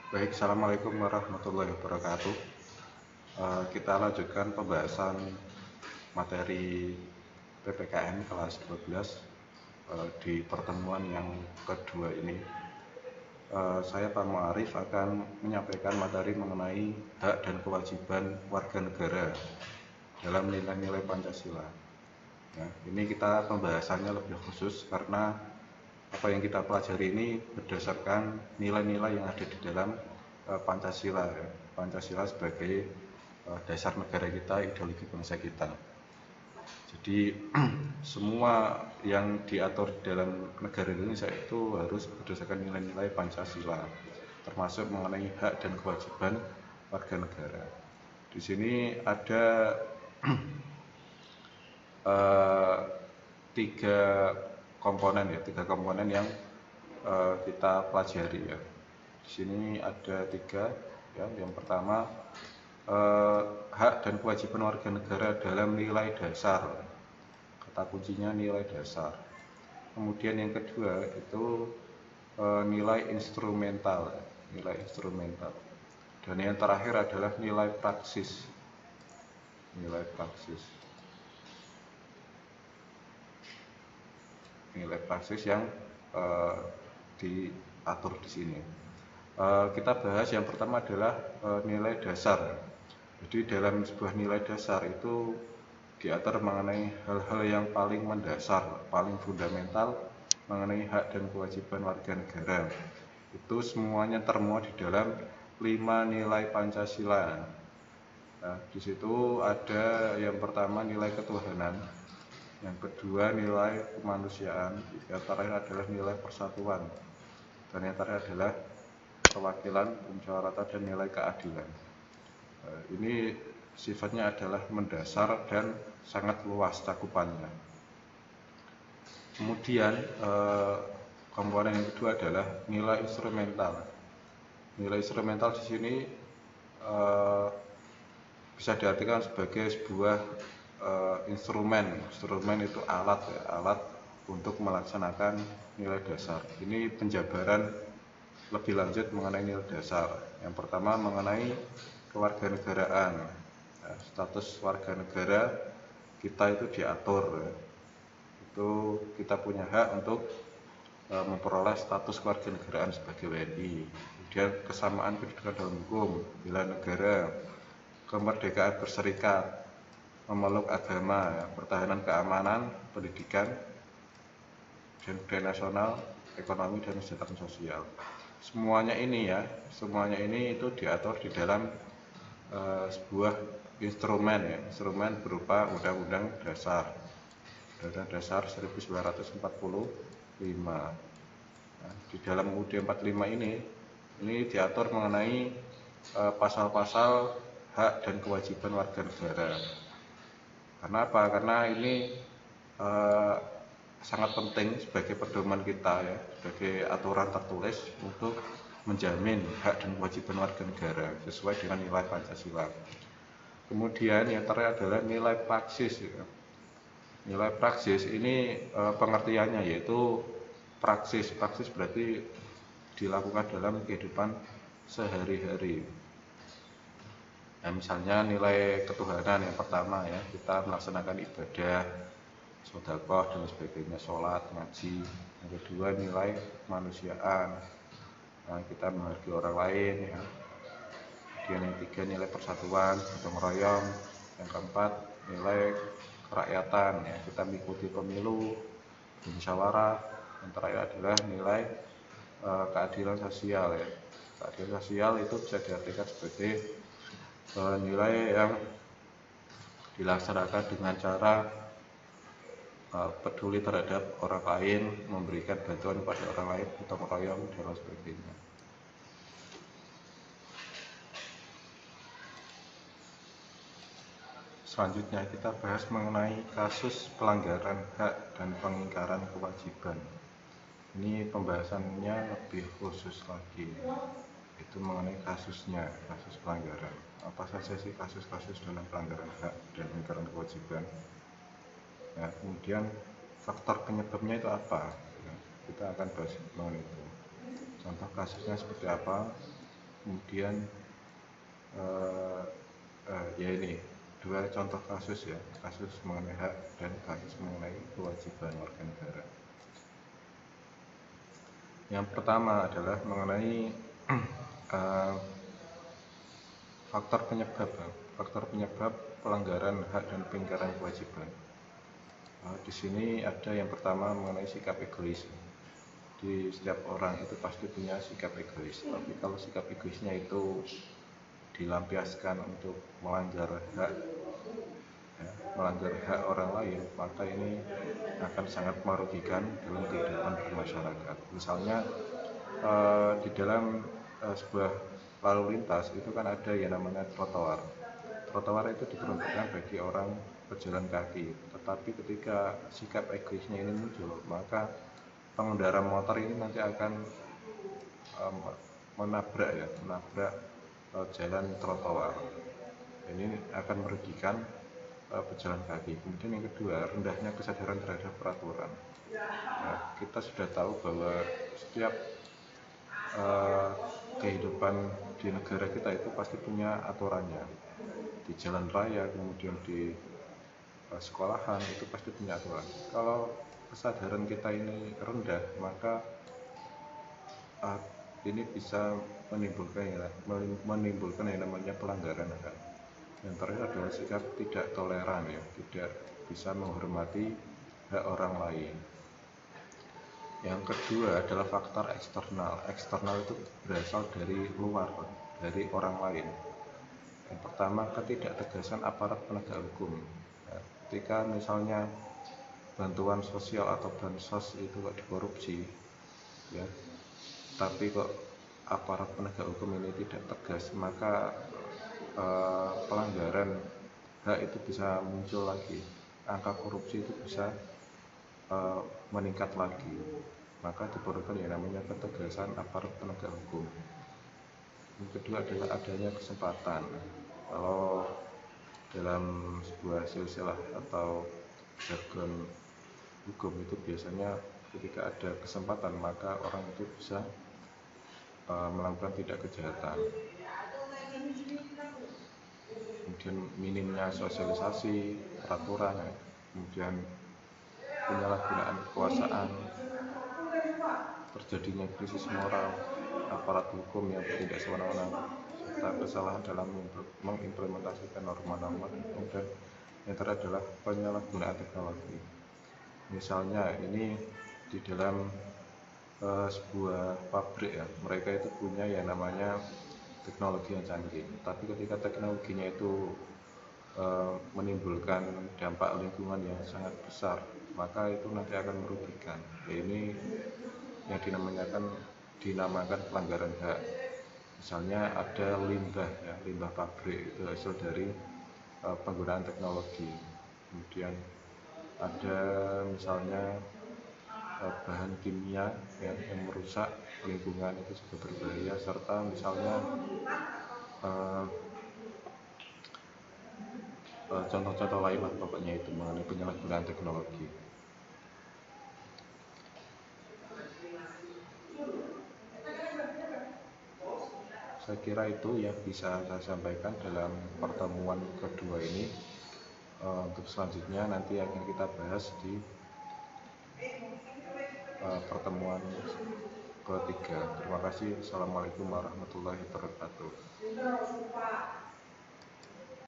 Baik, Assalamualaikum warahmatullahi wabarakatuh. Kita lanjutkan pembahasan materi PPKN kelas 12 di pertemuan yang kedua ini. Saya Pak Muarif akan menyampaikan materi mengenai hak dan kewajiban warga negara dalam nilai-nilai Pancasila. Nah, ini kita pembahasannya lebih khusus karena apa yang kita pelajari ini berdasarkan nilai-nilai yang ada di dalam Pancasila, ya. Pancasila sebagai dasar negara kita, ideologi bangsa kita. Jadi semua yang diatur dalam negara Indonesia itu harus berdasarkan nilai-nilai Pancasila, termasuk mengenai hak dan kewajiban warga negara. Di sini ada eh, tiga komponen yang kita pelajari ya. Di sini ada tiga ya. Yang pertama hak dan kewajiban warga negara dalam nilai dasar. Kata kuncinya nilai dasar. Kemudian yang kedua itu nilai instrumental, nilai instrumental. Dan yang terakhir adalah nilai praksis. Nilai praksis. Nilai praksis yang diatur di sini. Kita bahas yang pertama adalah nilai dasar. Jadi dalam sebuah nilai dasar itu diatur mengenai hal-hal yang paling mendasar, paling fundamental mengenai hak dan kewajiban warga negara. Itu semuanya termuat di dalam 5 nilai Pancasila. Nah, di situ ada yang pertama nilai ketuhanan, yang kedua nilai kemanusiaan, yang terakhir adalah nilai persatuan, dan yang terakhir adalah perwakilan, musyawarah, dan nilai keadilan. Ini sifatnya adalah mendasar dan sangat luas cakupannya. Kemudian komponen yang kedua adalah nilai instrumental. Nilai instrumental di sini bisa diartikan sebagai sebuah instrumen. Instrumen itu alat ya, alat untuk melaksanakan nilai dasar. Ini penjabaran lebih lanjut mengenai nilai dasar. Yang pertama mengenai kewarganegaraan. Nah, status warga negara kita itu diatur. Itu kita punya hak untuk memperoleh status kewarganegaraan sebagai WNI. Kemudian kesamaan kedudukan dalam hukum, bela negara, kemerdekaan berserikat, memeluk agama, ya, pertahanan keamanan, pendidikan, dan budaya nasional, ekonomi, dan kesejahteraan sosial. Semuanya ini itu diatur di dalam sebuah instrumen ya, instrumen berupa Undang-Undang Dasar 1945. Nah, di dalam UUD 45 ini diatur mengenai pasal-pasal hak dan kewajiban warga negara. Karena apa? Karena ini sangat penting sebagai pedoman kita ya, sebagai aturan tertulis untuk menjamin hak dan kewajiban warga negara sesuai dengan nilai Pancasila. Kemudian yang terakhir adalah nilai praksis ya. Nilai praksis ini pengertiannya yaitu praksis berarti dilakukan dalam kehidupan sehari-hari. Nah, misalnya nilai ketuhanan yang pertama ya, kita melaksanakan ibadah, sedekah dan sebagainya, sholat, ngaji. Yang kedua nilai kemanusiaan, nah, kita menghargai orang lain ya. Kemudian yang ketiga nilai persatuan, gotong royong. Yang keempat nilai kerakyatan ya, kita mengikuti pemilu, musyawarah. Yang terakhir adalah nilai keadilan sosial ya. Keadilan sosial itu bisa diartikan sebagai nilai yang dilaksanakan dengan cara peduli terhadap orang lain, memberikan bantuan kepada orang lain, gotong royong dan lain sebagainya. Selanjutnya kita bahas mengenai kasus pelanggaran hak dan pengingkaran kewajiban. Ini pembahasannya lebih khusus lagi, itu mengenai kasusnya, kasus pelanggaran. Apa saja sih kasus-kasus dalam pelanggaran hak dan pengingkaran kewajiban? Nah, kemudian faktor penyebabnya itu apa? Kita akan bahas mengenai itu. Contoh kasusnya seperti apa? Kemudian ya ini dua contoh kasus ya, kasus mengenai hak dan kasus mengenai kewajiban warga negara. Yang pertama adalah mengenai faktor penyebab pelanggaran hak dan pengingkaran kewajiban. Di sini ada yang pertama mengenai sikap egois. Di setiap orang itu pasti punya sikap egois, tapi kalau sikap egoisnya itu dilampiaskan untuk melanggar hak orang lain, maka ini akan sangat merugikan dalam kehidupan bermasyarakat. Misalnya di dalam sebuah lalu lintas itu kan ada yang namanya trotoar. Trotoar itu diperuntukkan bagi orang berjalan kaki, tetapi ketika sikap egoisnya ini muncul, maka pengendara motor ini nanti akan menabrak jalan trotoar. Ini akan merugikan pejalan kaki. Kemudian yang kedua, rendahnya kesadaran terhadap peraturan. Nah, kita sudah tahu bahwa setiap kehidupan di negara kita itu pasti punya aturannya. Di jalan raya, kemudian di sekolahan itu pasti punya aturan. Kalau kesadaran kita ini rendah, maka ini bisa menimbulkan yang namanya pelanggaran hak. Yang terakhir adalah sikap tidak toleran ya, tidak bisa menghormati hak orang lain. Yang kedua adalah faktor eksternal. Eksternal itu berasal dari luar, dari orang lain. Yang pertama, ketidaktegasan aparat penegak hukum. Ketika misalnya bantuan sosial atau bansos itu dikorupsi, ya, tapi kok aparat penegak hukum ini tidak tegas, maka pelanggaran hak itu bisa muncul lagi, angka korupsi itu bisa meningkat lagi. Maka diperlukan yang namanya ketegasan aparat penegak hukum. Yang kedua adalah adanya kesempatan. Kalau dalam sebuah silsilah atau jargon hukum itu biasanya ketika ada kesempatan maka orang itu bisa melakukan tindak kejahatan. Kemudian minimnya sosialisasi peraturan, kemudian penyalahgunaan kekuasaan, terjadinya krisis moral aparat hukum yang bertindak sewenang-wenang, serta kesalahan dalam mengimplementasikan norma-norma hukum. Dan yang terakhir adalah penyalahgunaan teknologi. Misalnya ini di dalam sebuah pabrik ya, mereka itu punya yang namanya teknologi yang canggih, tapi ketika teknologinya itu menimbulkan dampak lingkungan yang sangat besar, maka itu nanti akan merugikan. Ini yang dinamakan pelanggaran hak. Misalnya ada limbah ya, limbah pabrik itu hasil dari penggunaan teknologi. Kemudian ada misalnya bahan kimia yang merusak lingkungan, itu juga berbahaya. Serta misalnya contoh-contoh lain lah pokoknya itu mengenai penyalahgunaan teknologi. Saya kira itu yang bisa saya sampaikan dalam pertemuan kedua ini. Untuk selanjutnya nanti akan kita bahas di pertemuan ketiga. Terima kasih. Assalamualaikum warahmatullahi wabarakatuh.